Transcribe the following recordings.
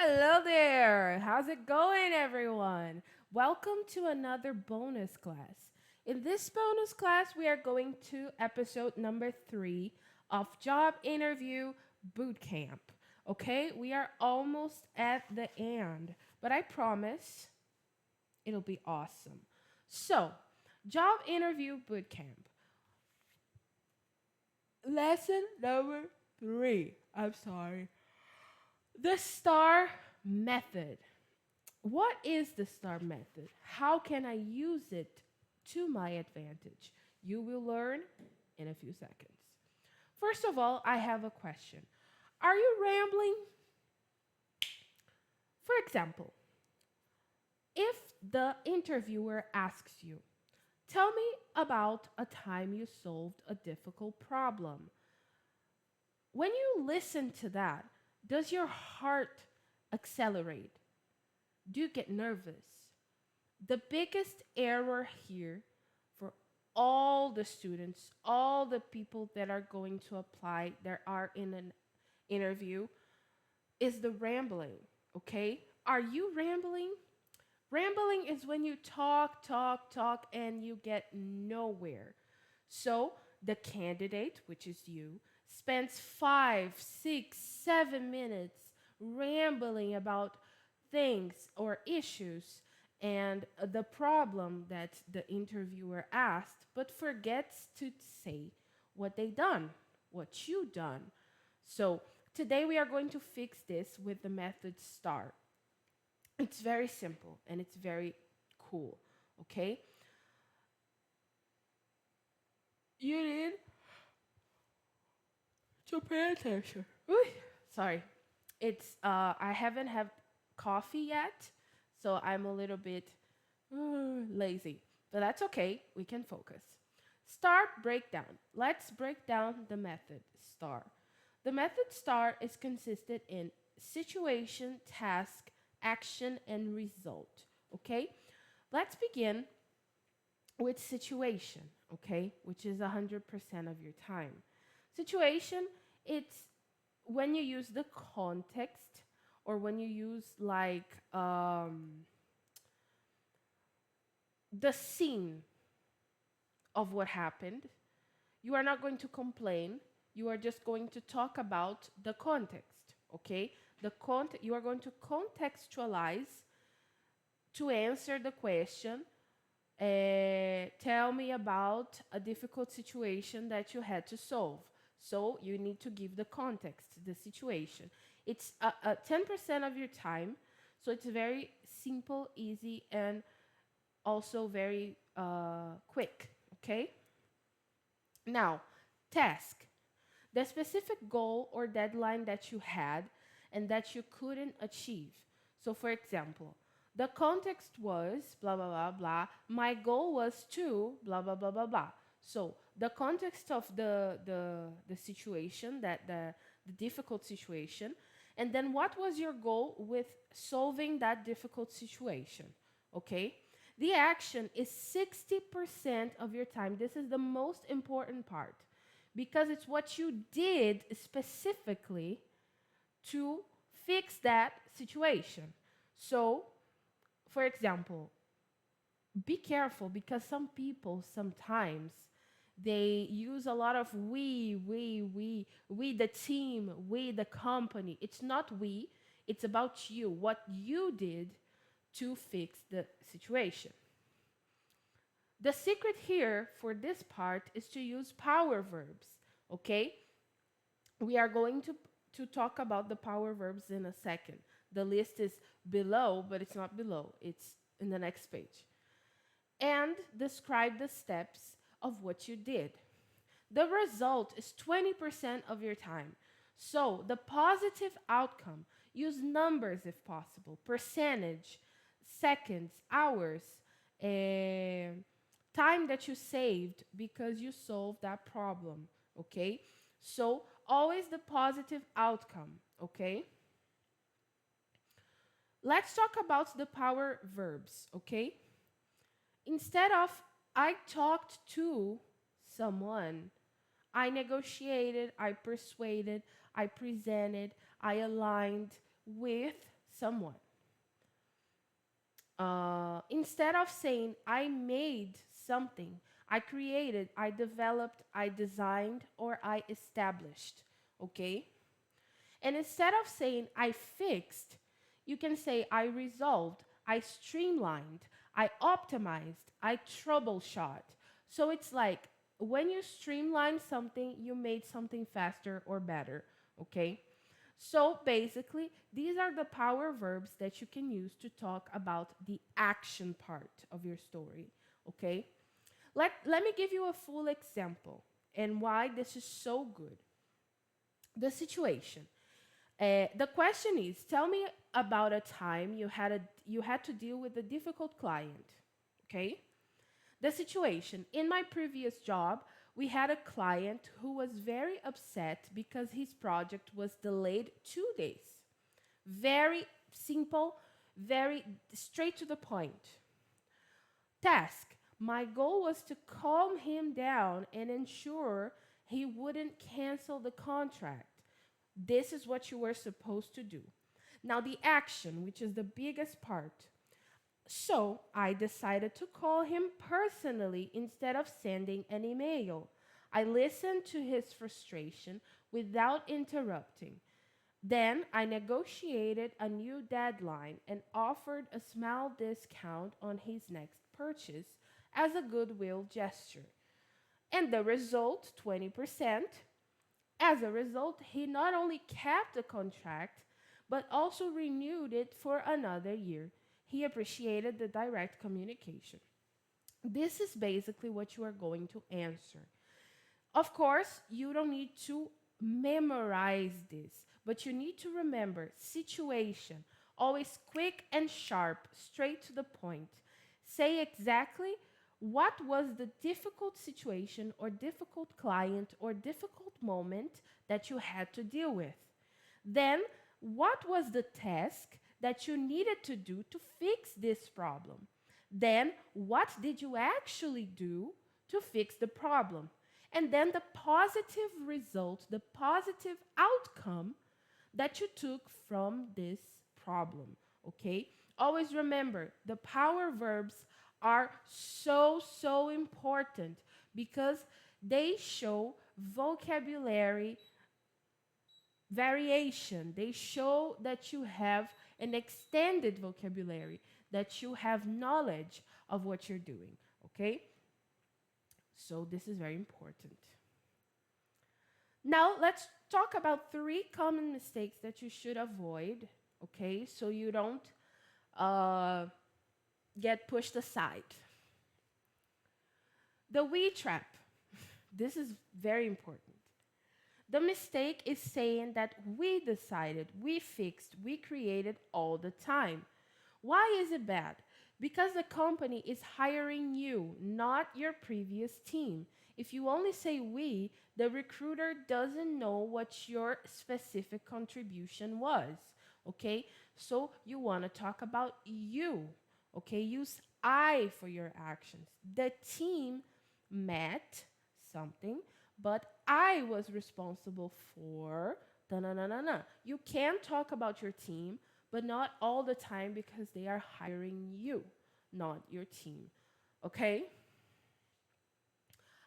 Hello there! How's it going, everyone? Welcome to another bonus class. In this bonus class, we are going to episode number 3 of Job Interview Bootcamp. Okay, we are almost at the end, but I promise it'll be awesome. So, Job Interview Bootcamp. Lesson number 3. I'm sorry. The STAR method. What is the STAR method? How can I use it to my advantage? You will learn in a few seconds. First of all, I have a question. Are you rambling? For example, if the interviewer asks you, tell me about a time you solved a difficult problem. When you listen to that, does your heart accelerate? Do you get nervous? The biggest error here for all the students, all the people that are going to apply, that are in an interview, is the rambling, okay? Are you rambling? Rambling is when you talk, and you get nowhere. So the candidate, which is you, spends 5, 6, 7 minutes rambling about things or issues and the problem that the interviewer asked, but forgets to say what they done, what you done. So today we are going to fix this with the method STAR. It's very simple and it's very cool, okay? You need to pay attention. Ooh, sorry. It's I haven't had coffee yet, so I'm a little bit lazy. But that's okay. We can focus. Start breakdown. Let's break down the method STAR. The method STAR is consisted in situation, task, action, and result. Okay? Let's begin with situation, okay? Which is 100% of your time. Situation, it's when you use the context or when you use like the scene of what happened. You are not going to complain. You are just going to talk about the context, okay? You are going to contextualize to answer the question. Tell me about a difficult situation that you had to solve. So you need to give the context, the situation. It's 10% of your time, so it's very simple, easy, and also very quick, okay? Now, task. The specific goal or deadline that you had and that you couldn't achieve. So, for example, the context was blah, blah, blah, blah. My goal was to blah, blah, blah, blah, blah. So, the context of the situation, the difficult situation, and then what was your goal with solving that difficult situation, okay? The action is 60% of your time. This is the most important part because it's what you did specifically to fix that situation. So, for example, be careful because some people sometimes they use a lot of we, the team, we, the company. It's not we, it's about you, what you did to fix the situation. The secret here for this part is to use power verbs, okay? We are going to talk about the power verbs in a second. The list is below, but it's not below, it's in the next page. And describe the steps of what you did. The result is 20% of your time. So the positive outcome, use numbers if possible, percentage, seconds, hours, time that you saved because you solved that problem, okay? So always the positive outcome, okay? Let's talk about the power verbs, okay? Instead of I talked to someone, I negotiated, I persuaded, I presented, I aligned with someone. Instead of saying, I made something, I created, I developed, I designed, or I established. Okay? And instead of saying, I fixed, you can say, I resolved, I streamlined, I optimized, I troubleshot. So it's like when you streamline something, you made something faster or better. Okay? So basically, these are the power verbs that you can use to talk about the action part of your story. Okay? Let me give you a full example and why this is so good. The situation. The question is, tell me about a time you had to deal with a difficult client. Okay? The situation. In my previous job, we had a client who was very upset because his project was delayed 2 days. Very simple, very straight to the point. Task. My goal was to calm him down and ensure he wouldn't cancel the contract. This is what you were supposed to do. Now, the action, which is the biggest part. So, I decided to call him personally instead of sending an email. I listened to his frustration without interrupting. Then, I negotiated a new deadline and offered a small discount on his next purchase as a goodwill gesture. And the result, 20%. As a result, he not only kept the contract, but also renewed it for another year. He appreciated the direct communication. This is basically what you are going to answer. Of course, you don't need to memorize this, but you need to remember situation, always quick and sharp, straight to the point. Say exactly what was the difficult situation or difficult client or difficult moment that you had to deal with. Then, what was the task that you needed to do to fix this problem? Then, what did you actually do to fix the problem? And then the positive result, the positive outcome that you took from this problem. Okay? Always remember, the power verbs are so important because they show vocabulary variation. They show that you have an extended vocabulary, that you have knowledge of what you're doing. Okay? So this is very important. Now let's talk about 3 common mistakes that you should avoid. Okay? So you don't get pushed aside. The we trap. This is very important. The mistake is saying that we decided, we fixed, we created all the time. Why is it bad? Because the company is hiring you, not your previous team. If you only say we, the recruiter doesn't know what your specific contribution was. Okay? So you want to talk about you. Okay? Use I for your actions. The team met something, but I was responsible for da-na-na-na-na. You can talk about your team, but not all the time because they are hiring you, not your team. Okay?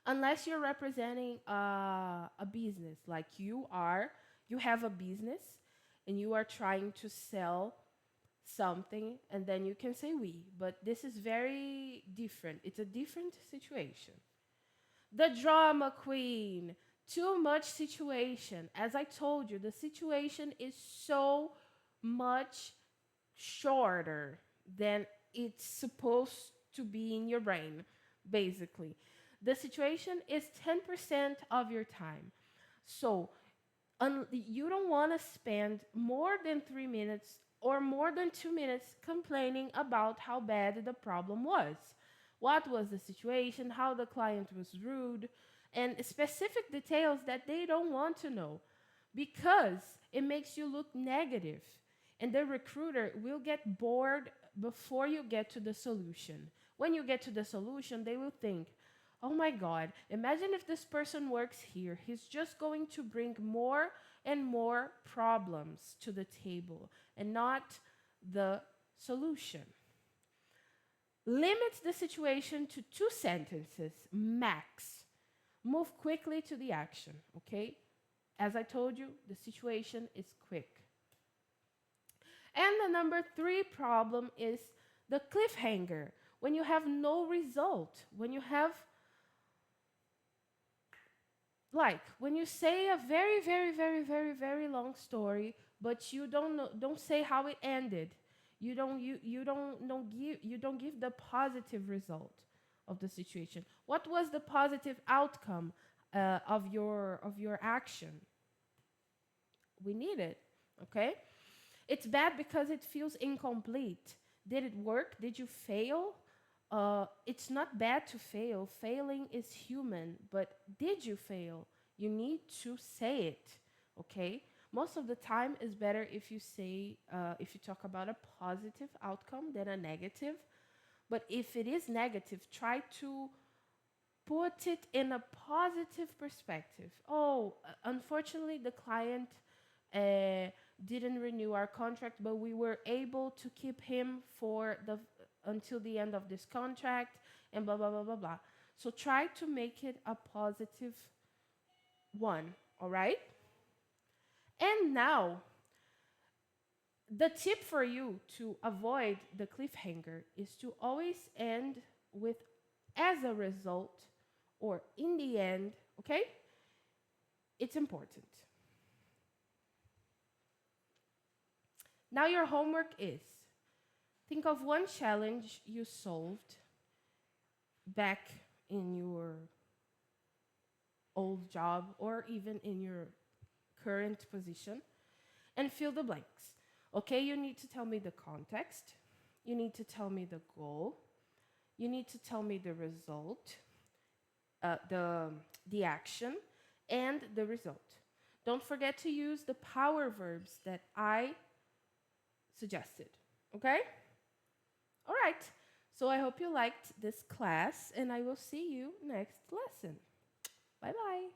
Unless you're representing a business, like you have a business and you are trying to sell something, and then you can say we. But this is very different. It's a different situation. The drama queen. Too much situation. As I told you, the situation is so much shorter than it's supposed to be in your brain, basically. The situation is 10% of your time. So you don't want to spend more than 3 minutes or more than 2 minutes complaining about how bad the problem was. What was the situation, how the client was rude, and specific details that they don't want to know, because it makes you look negative. And the recruiter will get bored before you get to the solution. When you get to the solution, they will think, oh my God, imagine if this person works here. He's just going to bring more and more problems to the table and not the solution. Limit the situation to 2 sentences, max. Move quickly to the action, okay? As I told you, the situation is quick. And the number 3 problem is the cliffhanger. When you have no result, when you have, like, when you say a very, very, very, very, very long story, but you don't say how it ended. You don't give the positive result of the situation. What was the positive outcome of your action? We need it, okay? It's bad because it feels incomplete. Did it work? Did you fail? It's not bad to fail. Failing is human, but did you fail? You need to say it, okay? Most of the time, it's better if you say, if you talk about a positive outcome than a negative. But if it is negative, try to put it in a positive perspective. Oh, unfortunately, the client didn't renew our contract, but we were able to keep him for until the end of this contract, and blah blah blah blah blah. So try to make it a positive one, all right? And now, the tip for you to avoid the cliffhanger is to always end with as a result or in the end, okay? It's important. Now your homework is, think of one challenge you solved back in your old job or even in your current position and fill the blanks. Okay, you need to tell me the context. You need to tell me the goal. You need to tell me the result, the action, and the result. Don't forget to use the power verbs that I suggested, okay? All right, so I hope you liked this class, and I will see you next lesson. Bye-bye.